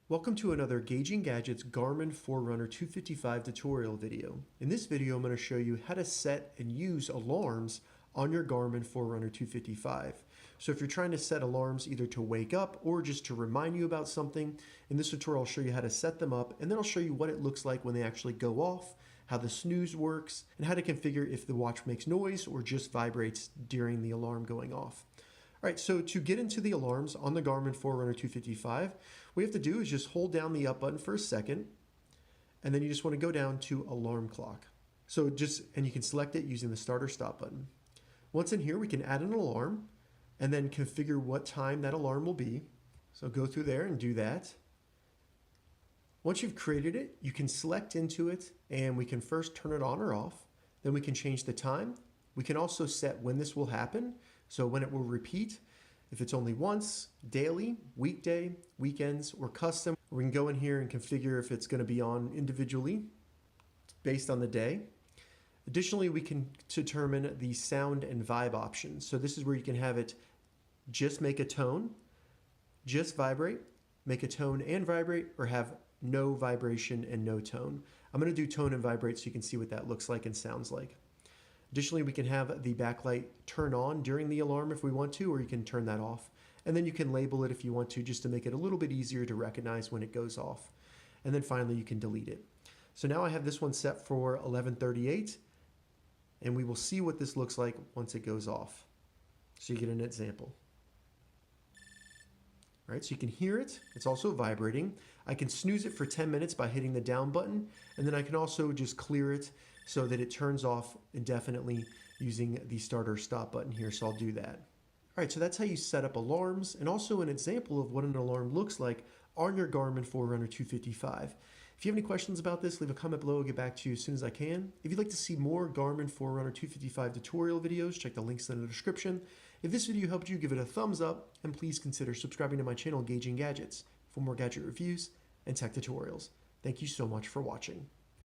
Welcome to another Gauging Gadgets Garmin Forerunner 255 tutorial video. In this video, I'm going to show you how to set and use alarms on your Garmin Forerunner 255. So if you're trying to set alarms either to wake up or just to remind you about something, in this tutorial I'll show you how to set them up, and then I'll show you what it looks like when they actually go off, how the snooze works, and how to configure if the watch makes noise or just vibrates during the alarm going off. All right, so to get into the alarms on the Garmin Forerunner 255, what we have to do is just hold down the up button for a second, and then you just want to go down to alarm clock. And you can select it using the start or stop button. Once in here, we can add an alarm and then configure what time that alarm will be. So go through there and do that. Once you've created it, you can select into it and we can first turn it on or off. Then we can change the time. We can also set when this will happen, so when it will repeat, if it's only once, daily, weekday, weekends, or custom. We can go in here and configure if it's going to be on individually based on the day. Additionally, we can determine the sound and vibe options. So this is where you can have it just make a tone, just vibrate, make a tone and vibrate, or have no vibration and no tone. I'm going to do tone and vibrate so you can see what that looks like and sounds like. Additionally, we can have the backlight turn on during the alarm if we want to, or you can turn that off. And then you can label it if you want to, just to make it a little bit easier to recognize when it goes off. And then finally, you can delete it. So now I have this one set for 11:38, and we will see what this looks like once it goes off. So you get an example. All right, so you can hear it. It's also vibrating. I can snooze it for 10 minutes by hitting the down button, and then I can also just clear it so that it turns off indefinitely using the start or stop button here, so I'll do that. All right, so that's how you set up alarms, and also an example of what an alarm looks like on your Garmin Forerunner 255. If you have any questions about this, leave a comment below. I'll get back to you as soon as I can. If you'd like to see more Garmin Forerunner 255 tutorial videos, check the links in the description. If this video helped you, give it a thumbs up, and please consider subscribing to my channel, Gauging Gadgets, for more gadget reviews and tech tutorials. Thank you so much for watching.